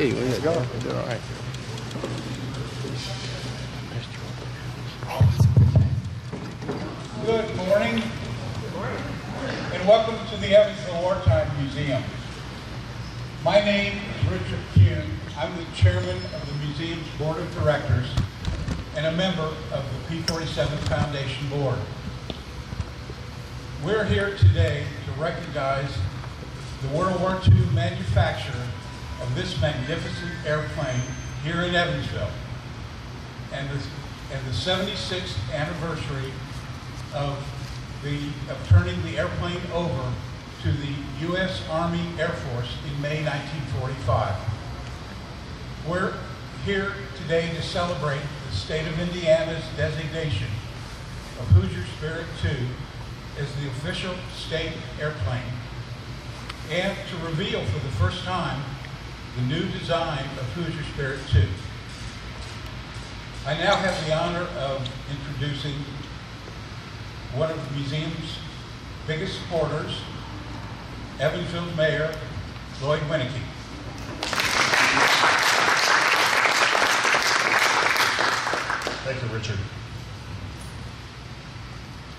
Hey, where you go? You doing all right? Good morning. And welcome to the Evansville Wartime Museum. My name is Richard Kuhn. I'm the chairman of the museum's board of directors and a member of the P-47 Foundation board. We're here today to recognize the World War II manufacturer of this magnificent airplane here in Evansville and the 76th anniversary of turning the airplane over to the U.S. Army Air Force in May 1945. We're here today to celebrate the state of Indiana's designation of Hoosier Spirit II as the official state airplane and to reveal for the first time the new design of Hoosier Spirit II. I now have the honor of introducing one of the museum's biggest supporters, Evansville Mayor Lloyd Winnicky. Thank you, Richard.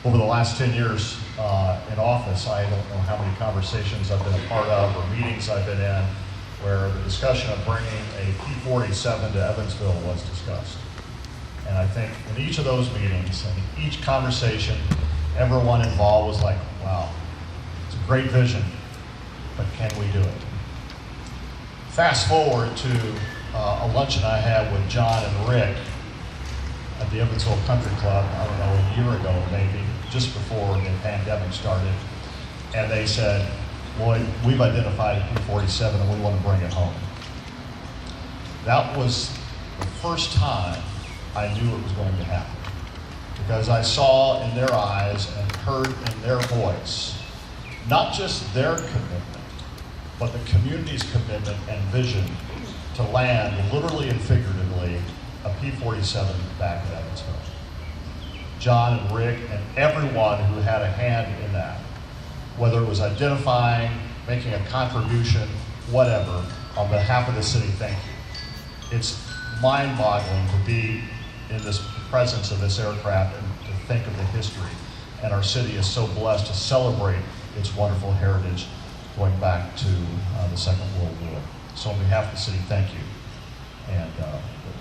Over the last 10 years in office, I don't know how many conversations I've been a part of or meetings I've been in where the discussion of bringing a P-47 to Evansville was discussed. And I think in each of those meetings and each conversation, everyone involved was like, wow, it's a great vision, but can we do it? Fast forward to a luncheon I had with John and Rick at the Evansville Country Club, I don't know, a year ago maybe, just before the pandemic started. And they said, Lloyd, we've identified a P-47 and we want to bring it home. That was the first time I knew it was going to happen. Because I saw in their eyes and heard in their voice, not just their commitment, but the community's commitment and vision to land, literally and figuratively, a P-47 back at Evansville. John and Rick and everyone who had a hand in that, whether it was identifying, making a contribution, whatever, on behalf of the city, thank you. It's mind-boggling to be in this presence of this aircraft and to think of the history. And our city is so blessed to celebrate its wonderful heritage going back to the Second World War. So on behalf of the city, thank you. And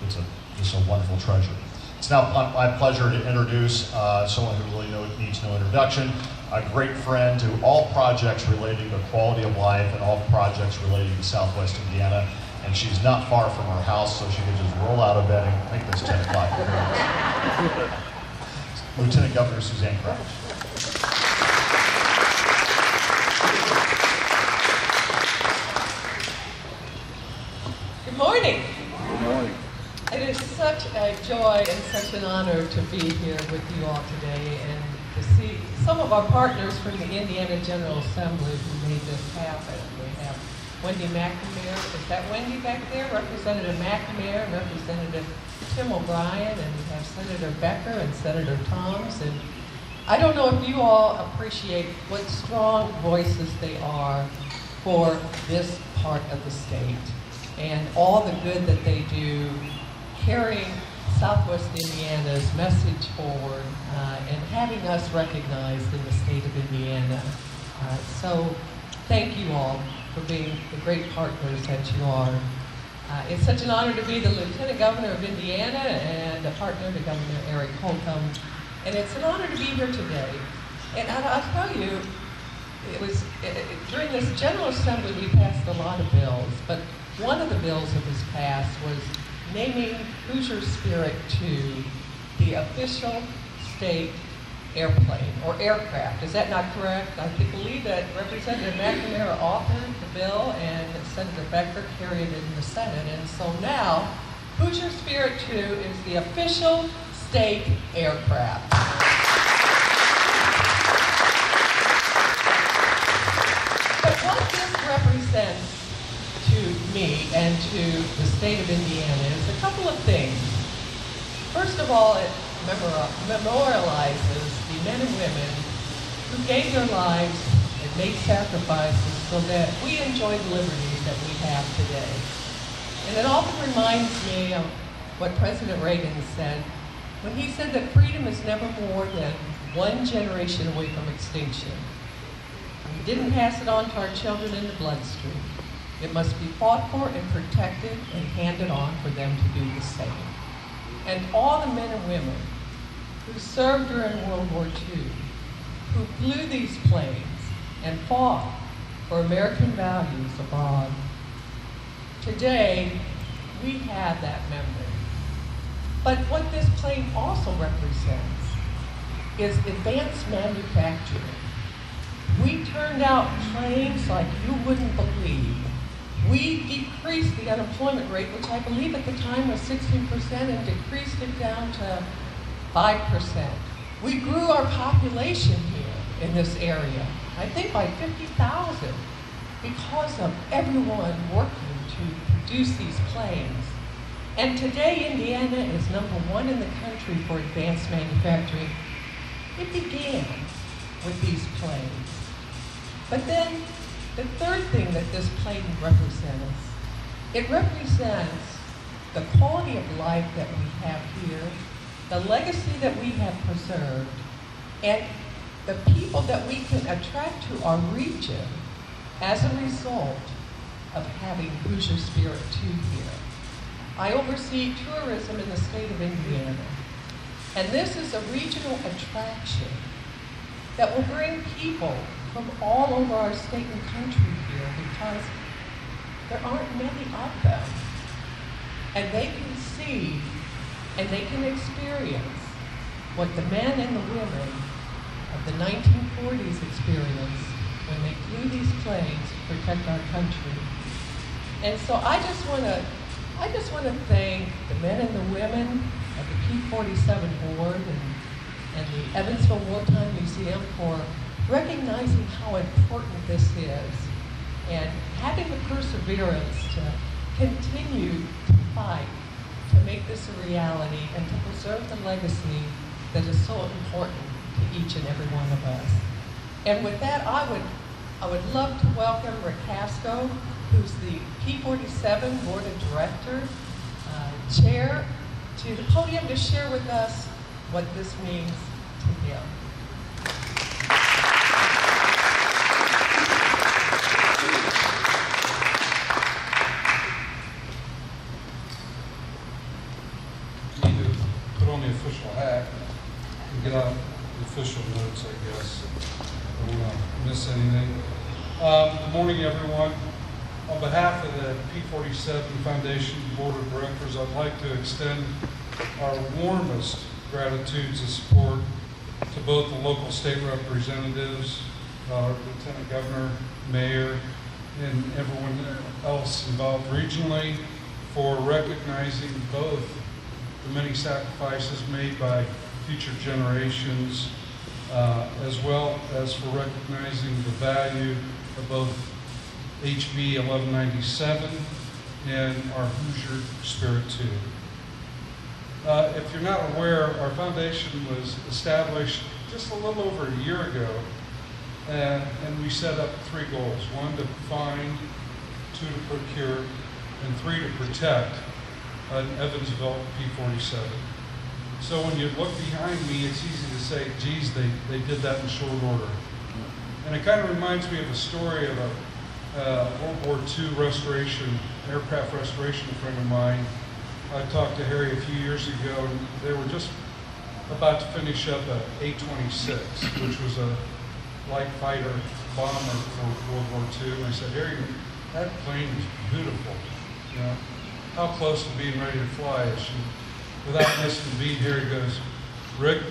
it's just a wonderful treasure. It's now my pleasure to introduce someone who really needs no introduction, a great friend to all projects relating to quality of life and all projects relating to Southwest Indiana. And she's not far from her house, so she can just roll out of bed and make this 10 o'clock. Lieutenant Governor Suzanne Crouch. Good morning. Good morning. It is such a joy and such an honor to be here with you all today and to see some of our partners from the Indiana General Assembly who made this happen. We have Wendy McNamara, is that Wendy back there? Representative McNamara, Representative Tim O'Brien, and we have Senator Becker and Senator Toms. And I don't know if you all appreciate what strong voices they are for this part of the state and all the good that they do carrying Southwest Indiana's message forward and having us recognized in the state of Indiana. So thank you all for being the great partners that you are. It's such an honor to be the Lieutenant Governor of Indiana and a partner to Governor Eric Holcomb. And it's an honor to be here today. And I'll tell you, during this General Assembly we passed a lot of bills, but one of the bills that was passed was naming Hoosier Spirit II the official state airplane or aircraft. Is that not correct? I believe that Representative McNamara authored the bill and Senator Becker carried it in the Senate. And so now, Hoosier Spirit II is the official state aircraft. But what this represents to me and to the state of Indiana is a couple of things. First of all, it memorializes the men and women who gave their lives and made sacrifices so that we enjoy the liberties that we have today. And it often reminds me of what President Reagan said when he said that freedom is never more than one generation away from extinction. We didn't pass it on to our children in the bloodstream. It must be fought for and protected and handed on for them to do the same. And all the men and women who served during World War II, who flew these planes and fought for American values abroad, today we have that memory. But what this plane also represents is advanced manufacturing. We turned out planes like you wouldn't believe. We decreased the unemployment rate, which I believe at the time was 16%, and decreased it down to 5%. We grew our population here in this area, I think by 50,000, because of everyone working to produce these planes. And today, Indiana is #1 in the country for advanced manufacturing. It began with these planes. But then, the third thing that this plane represents, it represents the quality of life that we have here, the legacy that we have preserved, and the people that we can attract to our region as a result of having Hoosier spirit too here. I oversee tourism in the state of Indiana, and this is a regional attraction that will bring people from all over our state and country here because there aren't many of them. And they can see and they can experience what the men and the women of the 1940s experienced when they flew these planes to protect our country. And so I just want to thank the men and the women of the P-47 board and the Evansville Wartime Museum for recognizing how important this is and having the perseverance to continue to fight to make this a reality and to preserve the legacy that is so important to each and every one of us. And with that, I would love to welcome Rick Casco, who's the P-47 Board of Directors Chair, to the podium to share with us what this means to him. Need to put on the official hat and get out the official notes, I guess. I don't want to miss anything. Good morning, everyone. On behalf of the P-47 Foundation Board of Directors, I'd like to extend our warmest gratitudes and support to both the local state representatives, Lieutenant Governor, Mayor, and everyone else involved regionally for recognizing both the many sacrifices made by future generations, as well as for recognizing the value of both HB 1197 and our Hoosier spirit too. If you're not aware, our foundation was established just a little over a year ago, and we set up 3 goals: 1, to find; 2, to procure; and 3, to protect an Evansville P-47. So when you look behind me, it's easy to say, geez, they did that in short order. And it kind of reminds me of a story of a World War II aircraft restoration friend of mine. I talked to Harry a few years ago, and they were just about to finish up a A-26, which was a light fighter bomber for World War II. And I said, Harry, that plane is beautiful. You know, how close to being ready to fly is she? Without missing a beat, Harry goes, Rick,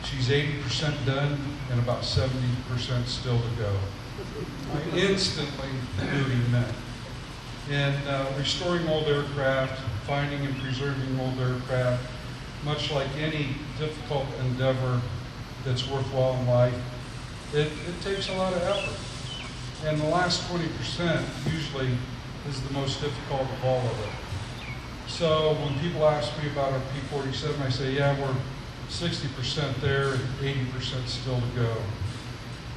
she's 80% done and about 70% still to go. I instantly knew what he meant. And restoring old aircraft, finding and preserving old aircraft, much like any difficult endeavor that's worthwhile in life, it takes a lot of effort. And the last 20% usually is the most difficult of all of it. So when people ask me about our P-47, I say, yeah, we're 60% there and 80% still to go.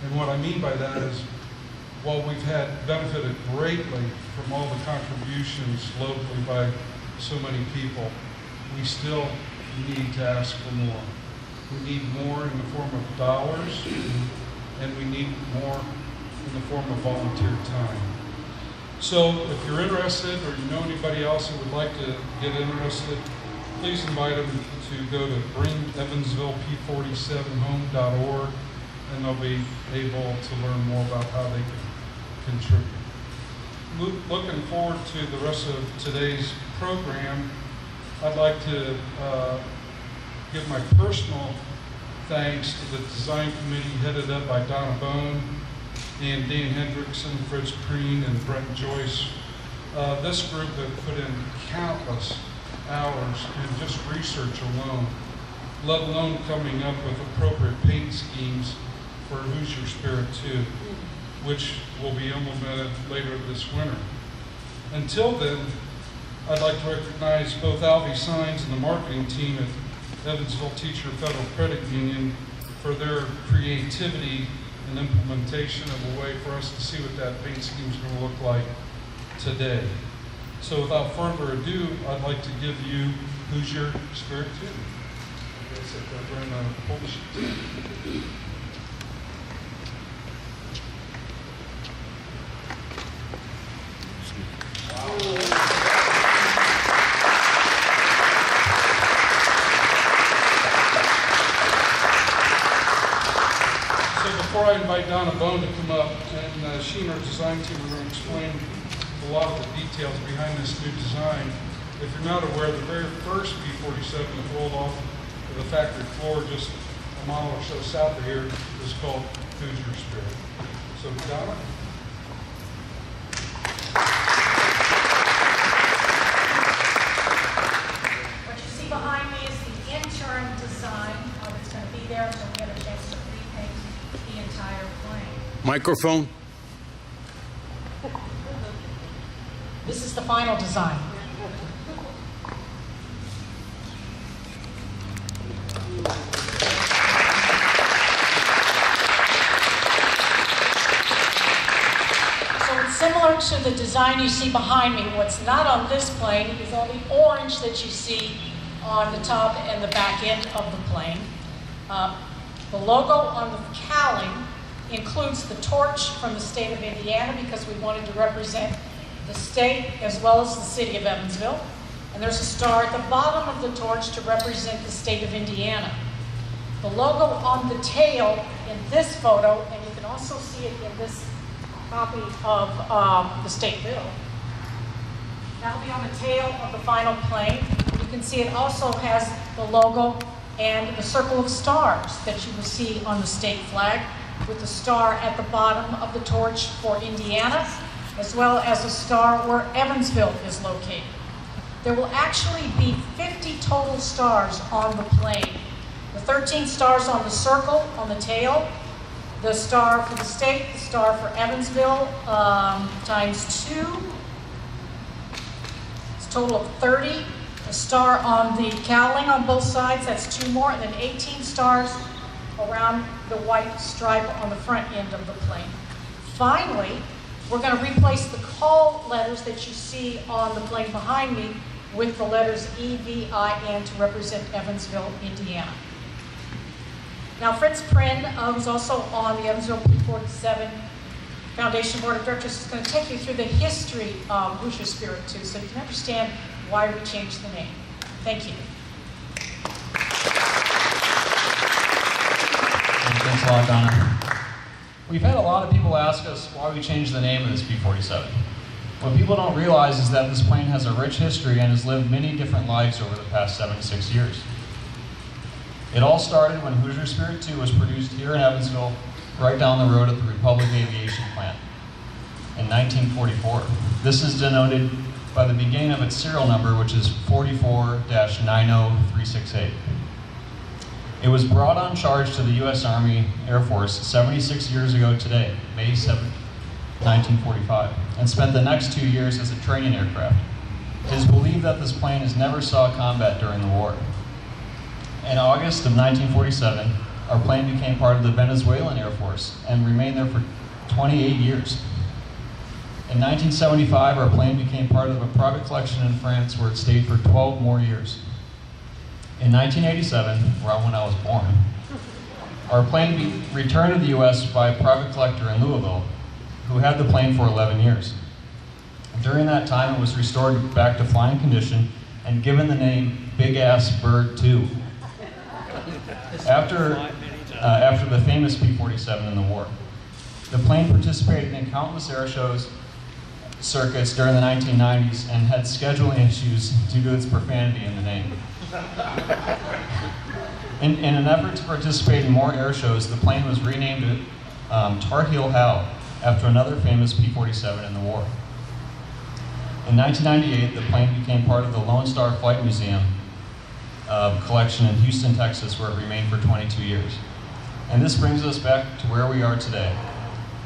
And what I mean by that is while we've benefited greatly from all the contributions locally by so many people, we still need to ask for more. We need more in the form of dollars, and we need more in the form of volunteer time. So if you're interested, or you know anybody else who would like to get interested, please invite them to go to bringevansvillepp47home.org, and they'll be able to learn more about how they can contribute. Looking forward to the rest of today's program, I'd like to give my personal thanks to the design committee headed up by Donna Bone and Dan Hendrickson, Fritz Preen, and Brent Joyce. This group have put in countless hours in just research alone, let alone coming up with appropriate paint schemes for Hoosier Spirit 2, which will be implemented later this winter. Until then, I'd like to recognize both Alvy Signs and the marketing team at Evansville Teacher Federal Credit Union for their creativity and implementation of a way for us to see what that paint scheme is going to look like today. So without further ado, I'd like to give you Hoosier Spirit 2. I guess if I ran out of Polish. Before I invite Donna Bone to come up, and she and her design team are going to explain a lot of the details behind this new design. If you're not aware, the very first P-47 that rolled off of the factory floor just a mile or so south of here is called Hoosier Spirit. So Donna? What you see behind me is the interim design that's going to be there until we get a chance to repaint the entire plane. Microphone. This is the final design. So it's similar to the design you see behind me. What's not on this plane is all the orange that you see on the top and the back end of the plane. The logo on the cowling includes the torch from the state of Indiana because we wanted to represent the state as well as the city of Evansville. And there's a star at the bottom of the torch to represent the state of Indiana. The logo on the tail in this photo, and you can also see it in this copy of the state bill. That'll be on the tail of the final plane. You can see it also has the logo and the circle of stars that you will see on the state flag, with the star at the bottom of the torch for Indiana, as well as a star where Evansville is located. There will actually be 50 total stars on the plane. The 13 stars on the circle on the tail, the star for the state, the star for Evansville, times 2. It's a total of 30. A star on the cowling on both sides, that's 2 more, and then 18 stars around the white stripe on the front end of the plane. Finally, we're going to replace the call letters that you see on the plane behind me with the letters EVIN to represent Evansville, Indiana. Now, Fritz Prinn, who's also on the Evansville P-47 Foundation Board of Directors, is going to take you through the history of Hoosier Spirit 2 so you can understand why we changed the name. Thank you. Thanks a lot, Donna. We've had a lot of people ask us why we changed the name of this P-47. What people don't realize is that this plane has a rich history and has lived many different lives over the past 76 years. It all started when Hoosier Spirit 2 was produced here in Evansville, right down the road at the Republic Aviation Plant in 1944. This is denoted by the beginning of its serial number, which is 44-90368. It was brought on charge to the U.S. Army Air Force 76 years ago today, May 7, 1945, and spent the next 2 years as a training aircraft. It is believed that this plane never saw combat during the war. In August of 1947, our plane became part of the Venezuelan Air Force and remained there for 28 years. In 1975, our plane became part of a private collection in France where it stayed for 12 more years. In 1987, around when I was born, our plane returned to the U.S. by a private collector in Louisville who had the plane for 11 years. During that time, it was restored back to flying condition and given the name Big Ass Bird 2. After the famous P-47 in the war. The plane participated in countless air shows, circuits during the 1990s and had scheduling issues due to its profanity in the name. In an effort to participate in more air shows, the plane was renamed Tar Heel Hal after another famous P-47 in the war. In 1998, the plane became part of the Lone Star Flight Museum collection in Houston, Texas, where it remained for 22 years. And this brings us back to where we are today,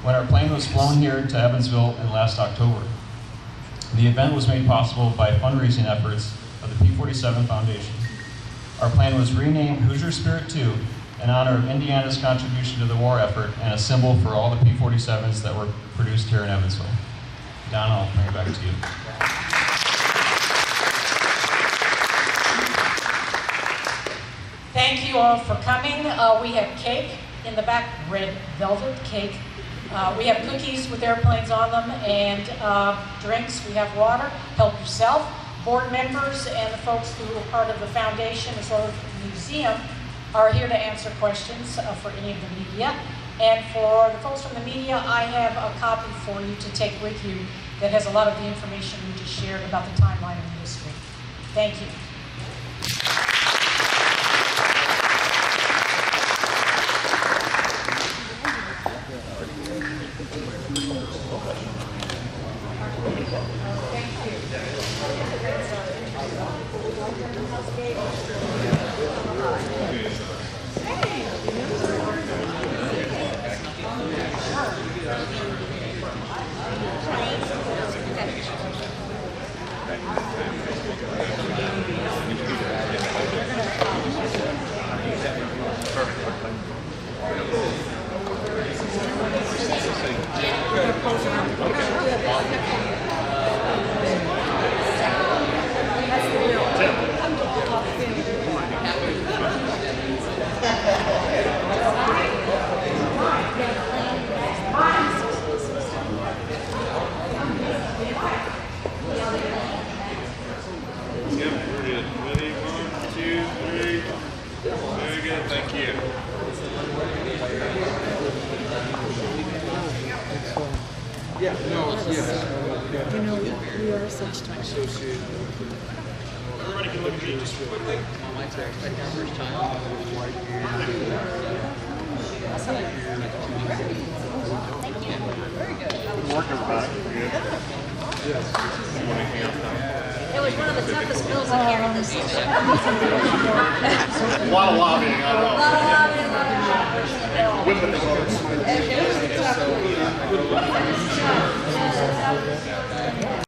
when our plane was flown here to Evansville in last October. The event was made possible by fundraising efforts of the P-47 Foundation. Our plane was renamed Hoosier Spirit 2 in honor of Indiana's contribution to the war effort and a symbol for all the P-47s that were produced here in Evansville. Donna, I'll bring it back to you. Thank you all for coming. We have cake in the back, red velvet cake. We have cookies with airplanes on them and drinks. We have water. Help yourself. Board members and the folks who are part of the foundation as well as the museum are here to answer questions for any of the media. And for the folks from the media, I have a copy for you to take with you that has a lot of the information we just shared about the timeline and the history. Thank you. Everybody can look at me just quickly. First time. Work, everybody. It was one of the toughest bills in here this year. A lot of lobbying, I know. A lot of lobbying. Women as well. It was a tough one.